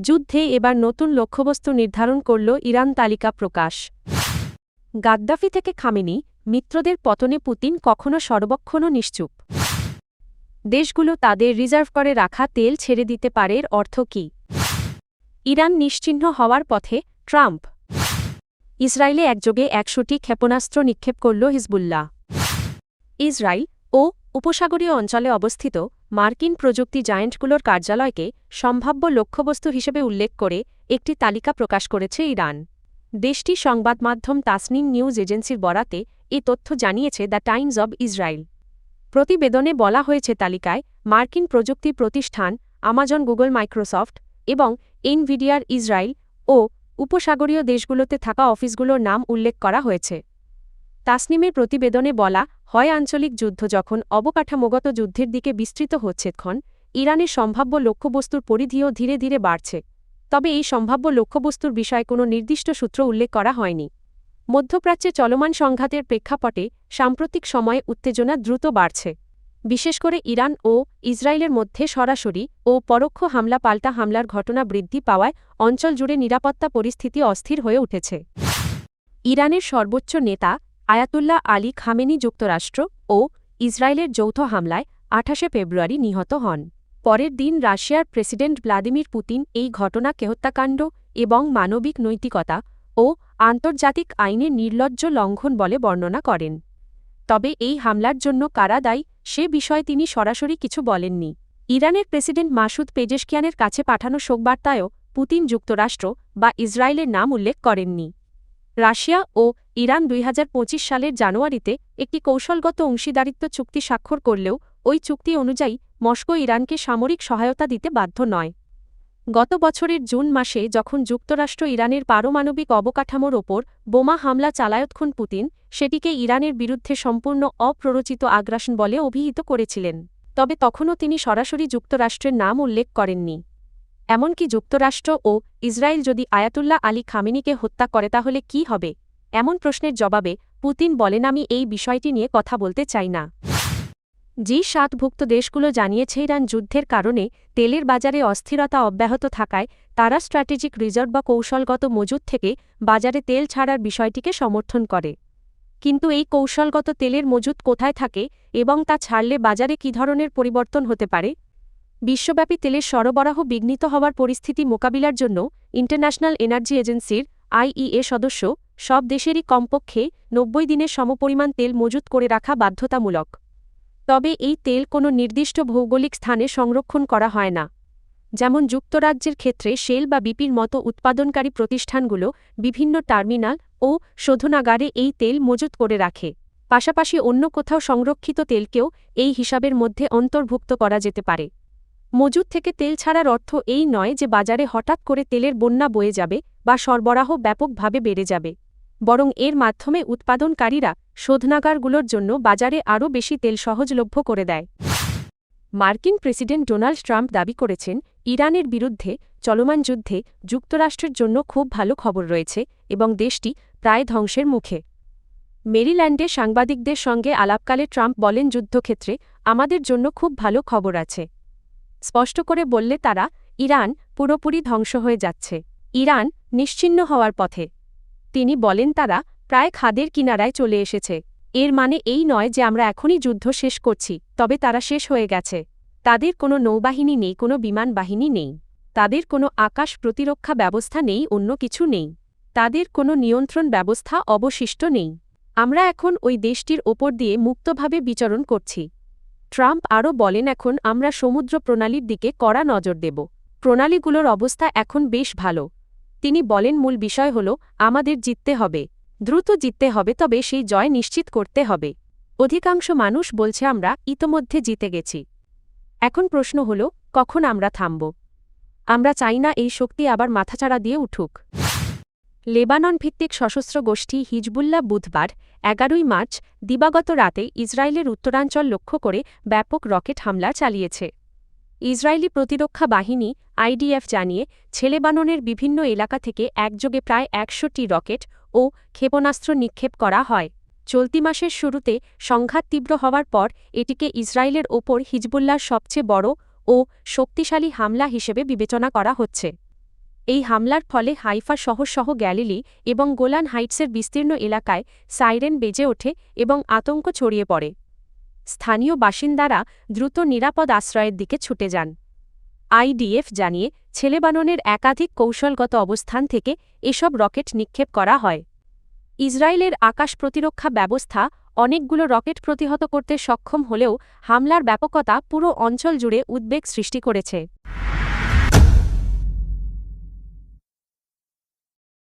যুদ্ধে এবার নতুন লক্ষ্যবস্তু নির্ধারণ করল ইরান, তালিকা প্রকাশ। গাদ্দাফি থেকে খামেনি, মিত্রদের পতনে পুতিন কখনো সর্বক্ষণও নিশ্চুপ। দেশগুলো তাদের রিজার্ভ করে রাখা তেল ছেড়ে দিতে পারে, এর অর্থ কী? ইরান নিশ্চিহ্ন হওয়ার পথে, ট্রাম্প। ইসরায়েলে একযোগে ১০০টি ক্ষেপণাস্ত্র নিক্ষেপ করল হিজবুল্লাহ। ইসরায়েল ও উপসাগরীয় অঞ্চলে অবস্থিত মার্কিন প্রযুক্তি জায়ান্টগুলোর কার্যালয়কে সম্ভাব্য লক্ষ্যবস্তু হিসেবে উল্লেখ করে একটি তালিকা প্রকাশ করেছে ইরান। দেশটির সংবাদমাধ্যম তাসনিম নিউজ এজেন্সির বরাতে এ তথ্য জানিয়েছে দ্য টাইমস অব ইসরায়েল। প্রতিবেদনে বলা হয়েছে তালিকায় মার্কিন প্রযুক্তি প্রতিষ্ঠান আমাজন, গুগল, মাইক্রোসফট এবং এনভিডিয়ার ইসরায়েল ও উপসাগরীয় দেশগুলোতে থাকা অফিসগুলোর নাম উল্লেখ করা হয়েছে। তাসনিমের প্রতিবেদনে বলা হয়, আঞ্চলিক যুদ্ধ যখন অবকাঠামোগত যুদ্ধের দিকে বিস্তৃত হচ্ছে, তখন ইরানের সম্ভাব্য লক্ষ্যবস্তুর পরিধিও ধীরে ধীরে বাড়ছে। তবে এই সম্ভাব্য লক্ষ্যবস্তুর বিষয়ে কোনো নির্দিষ্ট সূত্র উল্লেখ করা হয়নি। মধ্যপ্রাচ্যে চলমান সংঘাতের প্রেক্ষাপটে সাম্প্রতিক সময়ে উত্তেজনা দ্রুত বাড়ছে। বিশেষ করে ইরান ও ইসরায়েলের মধ্যে সরাসরি ও পরোক্ষ হামলা পাল্টা হামলার ঘটনা বৃদ্ধি পাওয়ায় অঞ্চল জুড়ে নিরাপত্তা পরিস্থিতি অস্থির হয়ে উঠেছে। ইরানের সর্বোচ্চ নেতা আয়াতুল্লাহ আলী খামেনি যুক্তরাষ্ট্র ও ইসরায়েলের যৌথ হামলায় ২৮শে ফেব্রুয়ারি নিহত হন। পরের দিন রাশিয়ার প্রেসিডেন্ট ভ্লাদিমির পুতিন এই ঘটনাকে হত্যাকাণ্ড এবং মানবিক নৈতিকতা ও আন্তর্জাতিক আইনের নির্লজ্জ লঙ্ঘন বলে বর্ণনা করেন। তবে এই হামলার জন্য কারা দায়ী সে বিষয়ে তিনি সরাসরি কিছু বলেননি। ইরানের প্রেসিডেন্ট মাসুদ পেজেশকিয়ানের কাছে পাঠানো শোকবার্তায়ও পুতিন যুক্তরাষ্ট্র বা ইসরায়েলের নাম উল্লেখ করেননি। রাশিয়া ও ইরান ২০২৫ সালের জানুয়ারিতে একটি কৌশলগত অংশীদারিত্ব চুক্তি স্বাক্ষর করলেও ওই চুক্তি অনুযায়ী মস্কো ইরানকে সামরিক সহায়তা দিতে বাধ্য নয়। গত বছরের জুন মাসে যখন যুক্তরাষ্ট্র ইরানের পারমাণবিক অবকাঠামোর ওপর বোমা হামলা চালায়তক্ষণ পুতিন সেটিকে ইরানের বিরুদ্ধে সম্পূর্ণ অপ্ররোচিত আগ্রাসন বলে অভিহিত করেছিলেন। তবে তখনও তিনি সরাসরি যুক্তরাষ্ট্রের নাম উল্লেখ করেননি। এমনকি যুক্তরাষ্ট্র ও ইসরায়েল যদি আয়াতুল্লাহ আলী খামেনিকে হত্যা করে তাহলে কী হবে, এমন প্রশ্নের জবাবে পুতিন বলেন, আমি এই বিষয়টি নিয়ে কথা বলতে চাই না। জি-৭ভুক্ত দেশগুলো জানিয়েছে ইরান যুদ্ধের কারণে তেলের বাজারে অস্থিরতা অব্যাহত থাকায় তারা স্ট্র্যাটেজিক রিজার্ভ বা কৌশলগত মজুদ থেকে বাজারে তেল ছাড়ার বিষয়টিকে সমর্থন করে। কিন্তু এই কৌশলগত তেলের মজুদ কোথায় থাকে এবং তা ছাড়লে বাজারে কী ধরনের পরিবর্তন হতে পারে? বিশ্বব্যাপী তেলের সরবরাহ বিঘ্নিত হওয়ার পরিস্থিতি মোকাবিলার জন্য ইন্টারন্যাশনাল এনার্জি এজেন্সির আইইএ সদস্য সব দেশেরই কমপক্ষে ৯০ দিনের সমপরিমাণ তেল মজুত করে রাখা বাধ্যতামূলক। তবে এই তেল কোনো নির্দিষ্ট ভৌগোলিক স্থানে সংরক্ষণ করা হয় না। যেমন যুক্তরাজ্যের ক্ষেত্রে শেল বা বিপির মতো উৎপাদনকারী প্রতিষ্ঠানগুলো বিভিন্ন টার্মিনাল ও শোধনাগারে এই তেল মজুত করে রাখে। পাশাপাশি অন্য কোথাও সংরক্ষিত তেলকেও এই হিসাবের মধ্যে অন্তর্ভুক্ত করা যেতে পারে। মজুদ থেকে তেল ছাড়ার অর্থ এই নয় যে বাজারে হঠাৎ করে তেলের বন্যা বয়ে যাবে বা সরবরাহ ব্যাপকভাবে বেড়ে যাবে, বরং এর মাধ্যমে উৎপাদনকারীরা শোধনাগারগুলোর জন্য বাজারে আরও বেশি তেল সহজলভ্য করে দেয়। মার্কিন প্রেসিডেন্ট ডোনাল্ড ট্রাম্প দাবি করেছেন, ইরানের বিরুদ্ধে চলমান যুদ্ধে যুক্তরাষ্ট্রের জন্য খুব ভালো খবর রয়েছে এবং দেশটি প্রায় ধ্বংসের মুখে। মেরিল্যান্ডে সাংবাদিকদের সঙ্গে আলাপকালে ট্রাম্প বলেন, যুদ্ধক্ষেত্রে আমাদের জন্য খুব ভালো খবর আছে। স্পষ্ট করে বললে তারা, ইরান পুরোপুরি ধ্বংস হয়ে যাচ্ছে, ইরান নিশ্চিহ্ন হওয়ার পথে। তিনি বলেন, তারা প্রায় খাদের কিনারায় চলে এসেছে। এর মানে এই নয় যে আমরা এখনই যুদ্ধ শেষ করছি, তবে তারা শেষ হয়ে গেছে। তাদের কোনো নৌবাহিনী নেই, কোনো বিমান বাহিনী নেই, তাদের কোনো আকাশ প্রতিরক্ষা ব্যবস্থা নেই, অন্য কিছু নেই, তাদের কোনো নিয়ন্ত্রণ ব্যবস্থা অবশিষ্ট নেই। আমরা এখন ওই দেশটির ওপর দিয়ে মুক্তভাবে বিচরণ করছি। ট্রাম্প আরও বলেন, এখন আমরা সমুদ্র প্রণালীর দিকে কড়া নজর দেব। প্রণালীগুলোর অবস্থা এখন বেশ ভালো। তিনি বলেন, মূল বিষয় হল আমাদের জিততে হবে, দ্রুত জিততে হবে, তবে সেই জয় নিশ্চিত করতে হবে। অধিকাংশ মানুষ বলছে আমরা ইতোমধ্যে জিতে গেছি। এখন প্রশ্ন হল, কখন আমরা থামব? আমরা চাই না এই শক্তি আবার মাথাচাড়া দিয়ে উঠুক। লেবানন ভিত্তিক সশস্ত্র গোষ্ঠী হিজবুল্লাহ বুধবার ১১ই মার্চ দিবাগত রাতে ইসরায়েলের উত্তরাঞ্চল লক্ষ্য করে ব্যাপক রকেট হামলা চালিয়েছে। ইসরায়েলি প্রতিরক্ষা বাহিনী আইডিএফ জানিয়েছে, লেবাননের বিভিন্ন এলাকা থেকে একযোগে প্রায় ১০০টি রকেট ও ক্ষেপণাস্ত্র নিক্ষেপ করা হয়। চলতি মাসের শুরুতে সংঘাত তীব্র হওয়ার পর এটিকে ইসরায়েলের ওপর হিজবুল্লাহর সবচেয়ে বড় ও শক্তিশালী হামলা হিসেবে বিবেচনা করা হচ্ছে। এই হামলার ফলে হাইফা শহরসহ গ্যালিলি এবং গোলান হাইটসের বিস্তীর্ণ এলাকায় সাইরেন বেজে ওঠে এবং আতঙ্ক ছড়িয়ে পড়ে। স্থানীয় বাসিন্দারা দ্রুত নিরাপদ আশ্রয়ের দিকে ছুটে যান। আইডিএফ জানিয়ে লেবাননের একাধিক কৌশলগত অবস্থান থেকে এসব রকেট নিক্ষেপ করা হয়। ইসরায়েলের আকাশ প্রতিরক্ষা ব্যবস্থা অনেকগুলো রকেট প্রতিহত করতে সক্ষম হলেও হামলার ব্যাপকতা পুরো অঞ্চল জুড়ে উদ্বেগ সৃষ্টি করেছে।